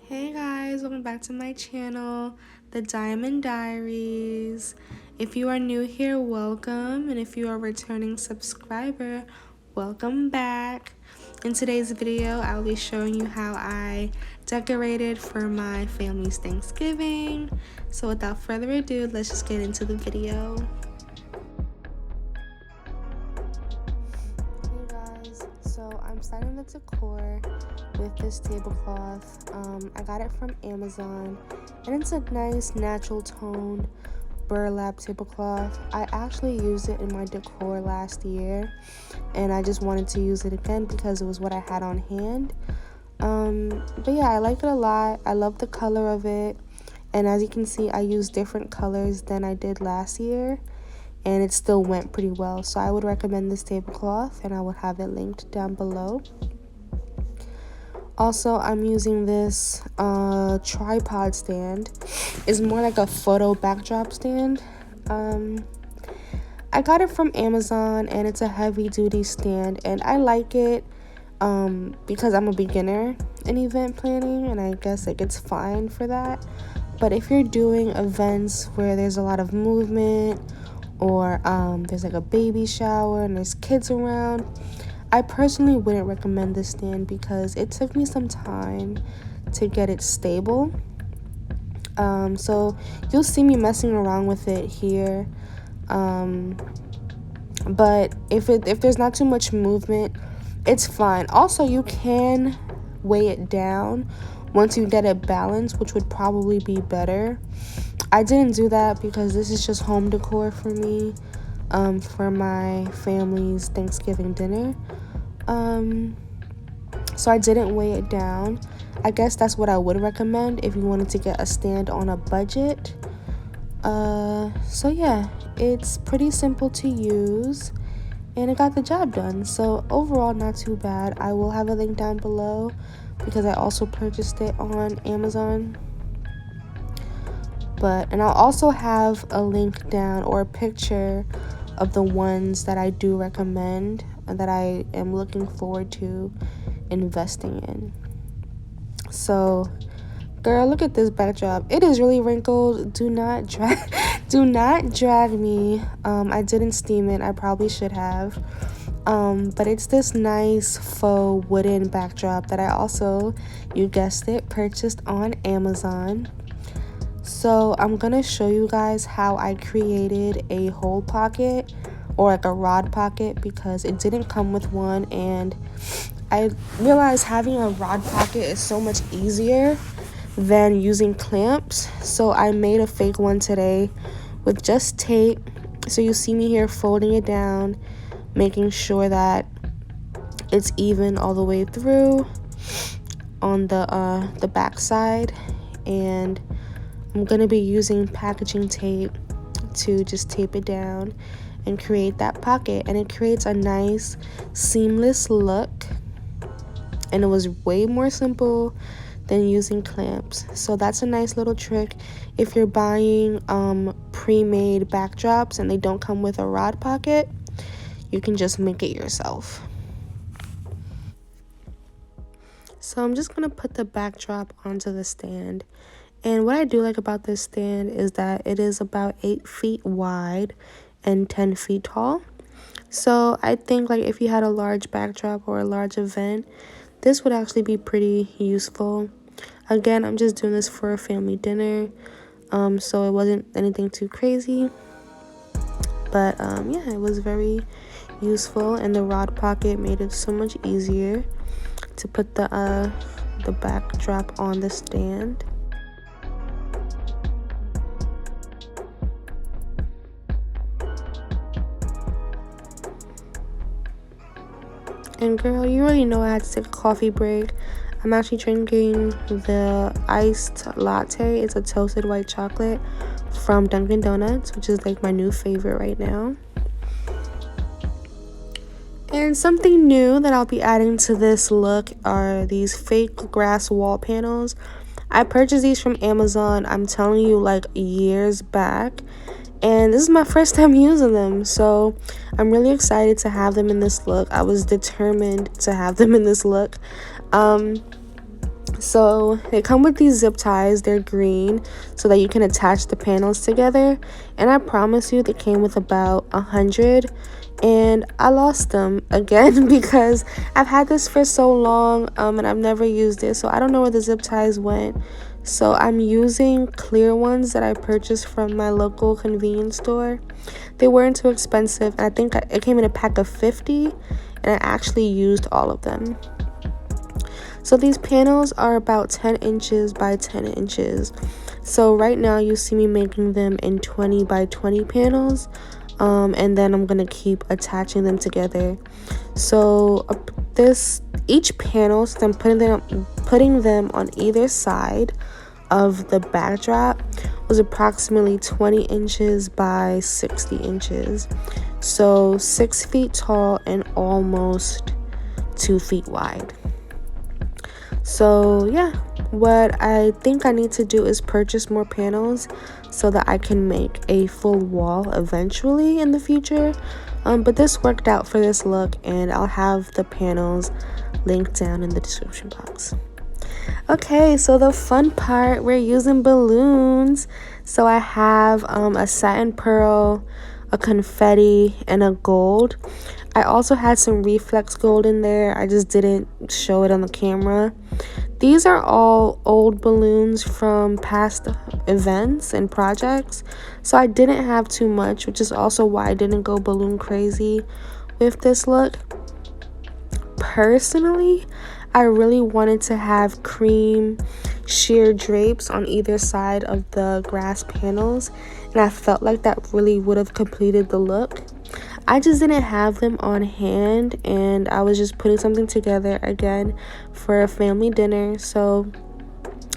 Hey guys, welcome back to my channel, The Diamond Diaries. If you are new here, welcome, and if you are a returning subscriber, welcome back. In today's video, I'll be showing you how I decorated for my family's Thanksgiving. So without further ado, let's just get into the video. Hey guys, so I'm starting the decor with this tablecloth. I got it from Amazon, and it's a nice natural tone burlap tablecloth. I actually used it in my decor last year, and I just wanted to use it again because it was what I had on hand. But yeah, I like it a lot. I love the color of it, and as you can see, I used different colors than I did last year, and it still went pretty well. So I would recommend this tablecloth, and I will have it linked down below. Also, I'm using this tripod stand. It's more like a photo backdrop stand. I got it from Amazon, and it's a heavy duty stand, and I like it because I'm a beginner in event planning, and I guess like it's fine for that. But if you're doing events where there's a lot of movement, or there's like a baby shower and there's kids around, I personally wouldn't recommend this stand because it took me some time to get it stable. So you'll see me messing around with it here. But if there's not too much movement, it's fine. Also, you can weigh it down once you get it balanced, which would probably be better. I didn't do that because this is just home decor for me, for my family's Thanksgiving dinner. So I didn't weigh it down. I guess that's what I would recommend if you wanted to get a stand on a budget. So yeah, it's pretty simple to use, and it got the job done. So overall, not too bad. I will have a link down below because I also purchased it on Amazon. And I'll also have a link down or a picture of the ones that I do recommend and that I am looking forward to investing in. So, girl, look at this backdrop. It is really wrinkled. Do not drag me. I didn't steam it. I probably should have. But it's this nice faux wooden backdrop that I also, you guessed it, purchased on Amazon. So I'm gonna show you guys how I created a hole pocket or like a rod pocket because it didn't come with one, and I realized having a rod pocket is so much easier than using clamps. So I made a fake one today with just tape. So you see me here folding it down, making sure that it's even all the way through on the back side, and I'm gonna be using packaging tape to just tape it down and create that pocket, and it creates a nice seamless look, and it was way more simple than using clamps. So that's a nice little trick if you're buying pre-made backdrops and they don't come with a rod pocket. You can just make it yourself. So I'm just gonna put the backdrop onto the stand. And what I do like about this stand is that it is about 8 feet wide and 10 feet tall. So I think like if you had a large backdrop or a large event, this would actually be pretty useful. Again, I'm just doing this for a family dinner, so it wasn't anything too crazy. But yeah, it was very useful, and the rod pocket made it so much easier to put the backdrop on the stand. And girl, you already know I had to take a coffee break. I'm actually drinking the iced latte. It's a toasted white chocolate from Dunkin' Donuts, which is like my new favorite right now. And something new that I'll be adding to this look are these fake grass wall panels. I purchased these from Amazon, I'm telling you, like years back. And this is my first time using them, so I'm really excited to have them in this look. I was determined to have them in this look. So they come with these zip ties. They're green so that you can attach the panels together. And I promise you, they came with about 100. And I lost them again because I've had this for so long and I've never used it. So I don't know where the zip ties went. So I'm using clear ones that I purchased from my local convenience store. They weren't too expensive. And I think it came in a pack of 50. And I actually used all of them. So these panels are about 10 inches by 10 inches. So right now you see me making them in 20 by 20 panels. And then I'm gonna keep attaching them together. So each panel, so I'm putting them on either side of the backdrop, was approximately 20 inches by 60 inches. So 6 feet tall and almost 2 feet wide. So yeah, what I think I need to do is purchase more panels so that I can make a full wall eventually in the future. But this worked out for this look, and I'll have the panels linked down in the description box. Okay, so the fun part, we're using balloons. So I have a satin pearl, a confetti, and a gold. I also had some reflex gold in there. I just didn't show it on the camera. These are all old balloons from past events and projects. So I didn't have too much, which is also why I didn't go balloon crazy with this look. Personally, I really wanted to have cream sheer drapes on either side of the grass panels, and I felt like that really would have completed the look. I just didn't have them on hand, and I was just putting something together again for a family dinner, so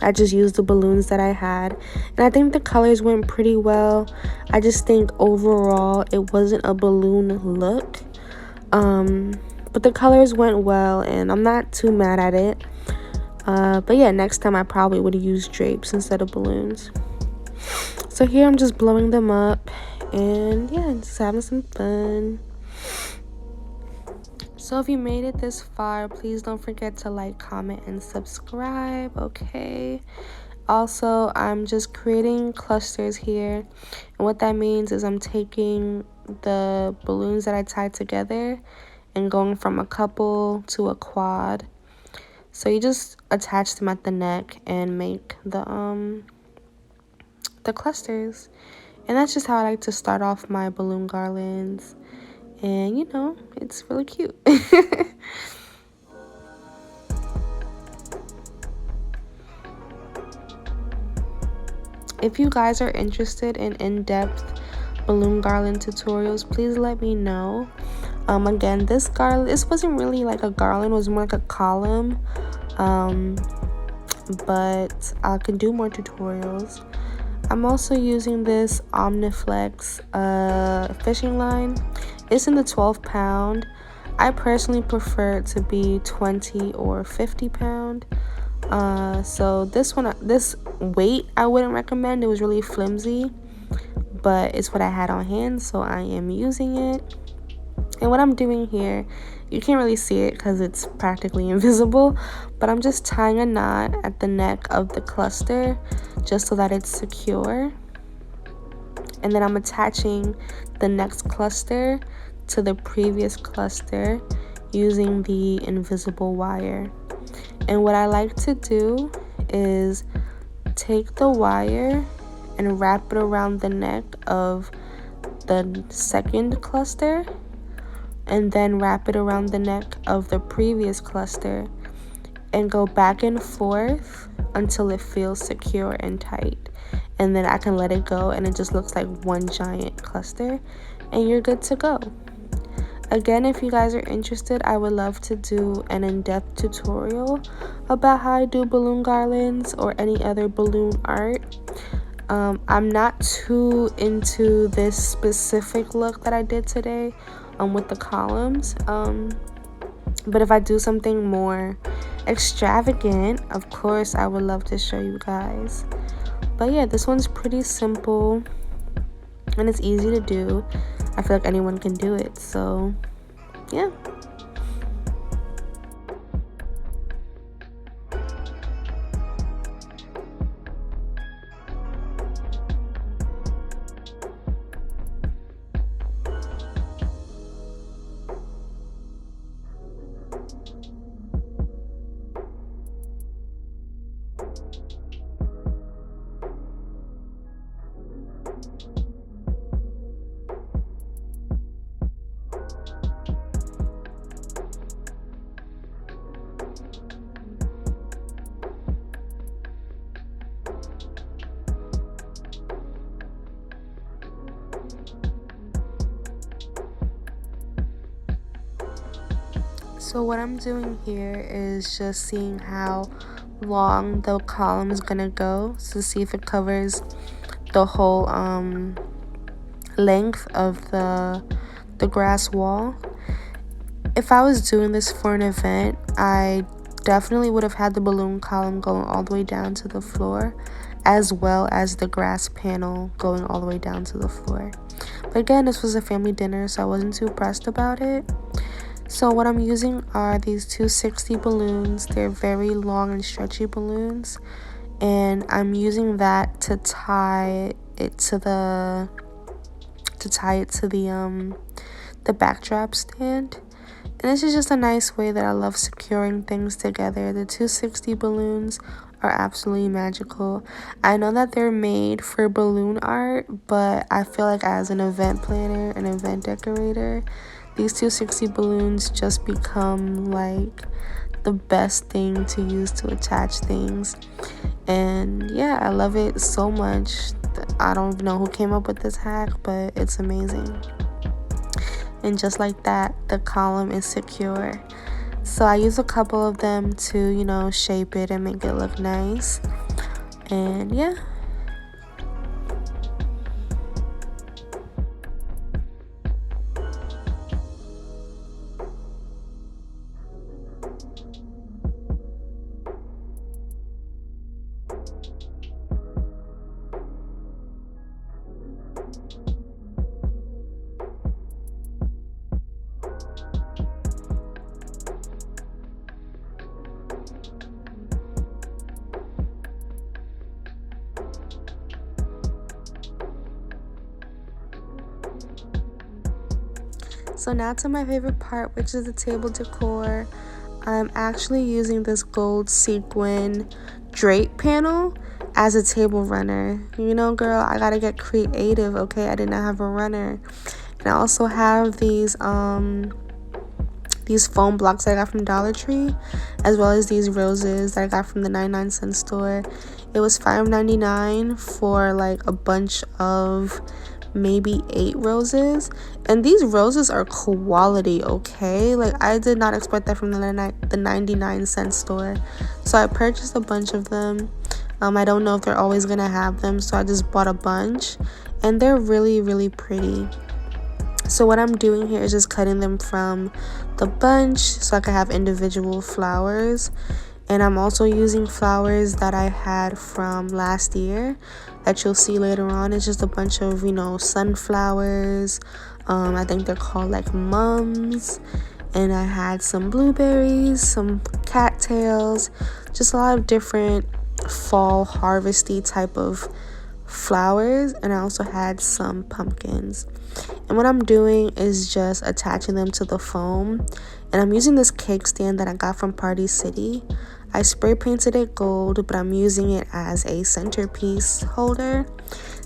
I just used the balloons that I had, and I think the colors went pretty well. I just think overall it wasn't a balloon look, but the colors went well, and I'm not too mad at it. But yeah, next time I probably would use drapes instead of balloons. So here I'm just blowing them up, and yeah, just having some fun. So if you made it this far, please don't forget to like, comment, and subscribe, okay? Also, I'm just creating clusters here, and what that means is I'm taking the balloons that I tied together and going from a couple to a quad. So you just attach them at the neck and make the clusters. And that's just how I like to start off my balloon garlands. And you know, it's really cute. If you guys are interested in in-depth balloon garland tutorials, please let me know. Again, this wasn't really like a garland, it was more like a column. But I can do more tutorials. I'm also using this Omniflex fishing line. It's in the 12 pound. I personally prefer it to be 20 or 50 pound. So this weight I wouldn't recommend. It was really flimsy, but it's what I had on hand, so I am using it. And what I'm doing here, you can't really see it because it's practically invisible, but I'm just tying a knot at the neck of the cluster just so that it's secure. And then I'm attaching the next cluster to the previous cluster using the invisible wire. And what I like to do is take the wire and wrap it around the neck of the second cluster, and then wrap it around the neck of the previous cluster and go back and forth until it feels secure and tight. And then I can let it go and it just looks like one giant cluster and you're good to go. Again, if you guys are interested, I would love to do an in-depth tutorial about how I do balloon garlands or any other balloon art. I'm not too into this specific look that I did today with the columns, but if I do something more extravagant, of course I would love to show you guys. But yeah, this one's pretty simple and it's easy to do. I feel like anyone can do it, so yeah. So what I'm doing here is just seeing how long the column is gonna go to see if it covers the whole length of the grass wall. If I was doing this for an event, I definitely would have had the balloon column going all the way down to the floor, as well as the grass panel going all the way down to the floor. But again, this was a family dinner, so I wasn't too pressed about it. So what I'm using are these 260 balloons. They're very long and stretchy balloons, and I'm using that to tie it to the backdrop stand. And this is just a nice way that I love securing things together. The 260 balloons are absolutely magical. I know that they're made for balloon art, but I feel like as an event planner, an event decorator, these 260 balloons just become like the best thing to use to attach things. And yeah, I love it so much. I don't even know who came up with this hack, but it's amazing. And just like that, the column is secure. So I use a couple of them to, shape it and make it look nice. And yeah. So now to my favorite part, which is the table decor. I'm actually using this gold sequin drape panel as a table runner. Girl, I gotta get creative, okay? I did not have a runner. And I also have these foam blocks that I got from Dollar Tree, as well as these roses that I got from the 99-cent store. It was $5.99 for like a bunch of maybe 8 roses, and these roses are quality, okay? Like, I did not expect that from the 99-cent store, so I purchased a bunch of them. I don't know if they're always gonna have them, so I just bought a bunch, and they're really, really pretty. So what I'm doing here is just cutting them from the bunch so I can have individual flowers. And I'm also using flowers that I had from last year that you'll see later on. It's just a bunch of, sunflowers. I think they're called like mums. And I had some blueberries, some cattails, just a lot of different fall harvesty type of flowers. And I also had some pumpkins. And what I'm doing is just attaching them to the foam. And I'm using this cake stand that I got from Party City. I spray painted it gold, but I'm using it as a centerpiece holder.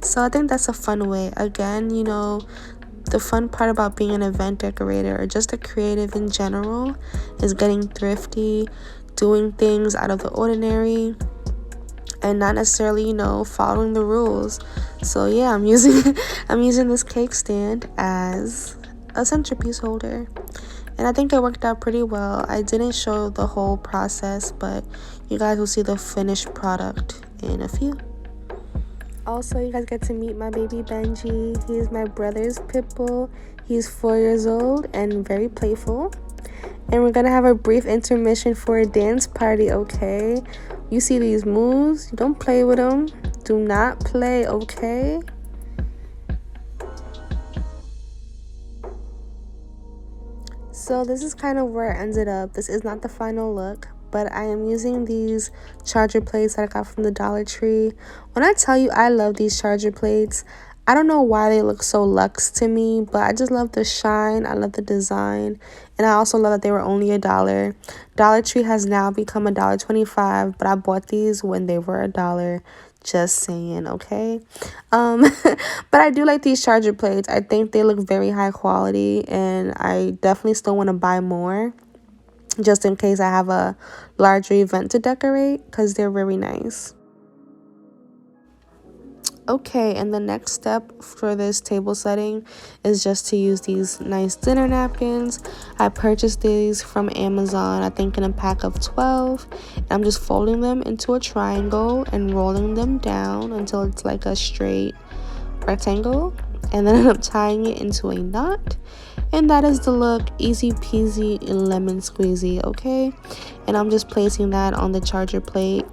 So I think that's a fun way. Again, the fun part about being an event decorator or just a creative in general is getting thrifty, doing things out of the ordinary, and not necessarily, following the rules. So yeah, I'm using this cake stand as a centerpiece holder. And I think it worked out pretty well. I didn't show the whole process, but you guys will see the finished product in a few. Also, you guys get to meet my baby Benji. He's my brother's pit bull. He's 4 years old and very playful. And we're gonna have a brief intermission for a dance party, okay? You see these moves? Don't play with them. Do not play, okay? So this is kind of where it ended up. This is not the final look, but I am using these charger plates that I got from the Dollar Tree. When I tell you I love these charger plates, I don't know why they look so luxe to me, but I just love the shine. I love the design. And I also love that they were only $1. Dollar Tree has now become $1.25, but I bought these when they were $1. Just saying, okay? But I do like these charger plates. I think they look very high quality, and I definitely still want to buy more just in case I have a larger event to decorate because they're very nice. Okay, and the next step for this table setting is just to use these nice dinner napkins. I purchased these from Amazon, I think in a pack of 12. And I'm just folding them into a triangle and rolling them down until it's like a straight rectangle. And then I'm tying it into a knot. And that is the look, easy peasy lemon squeezy, okay? And I'm just placing that on the charger plate,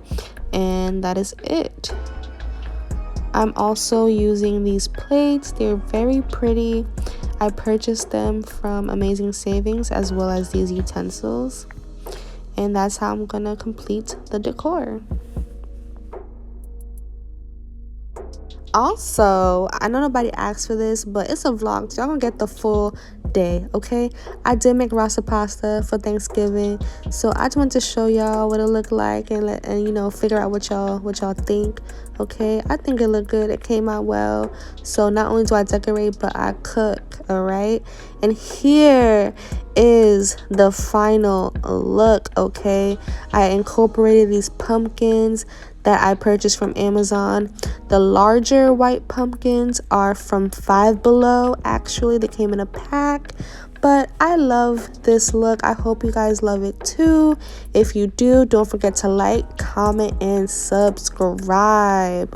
and that is it. I'm also using these plates. They're very pretty. I purchased them from Amazing Savings as well as these utensils. And that's how I'm gonna complete the decor. Also, I know nobody asked for this, but it's a vlog, so y'all gonna get the full day, okay? I did make rasa pasta for Thanksgiving, so I just wanted to show y'all what it looked like and you know, figure out what y'all think. Okay, I think it looked good. It came out well. So not only do I decorate, but I cook. All right, and here is the final look. Okay, I incorporated these pumpkins that I purchased from Amazon. The larger white pumpkins are from Five Below. Actually, they came in a pack. But I love this look. I hope you guys love it too. If you do, don't forget to like, comment, and subscribe.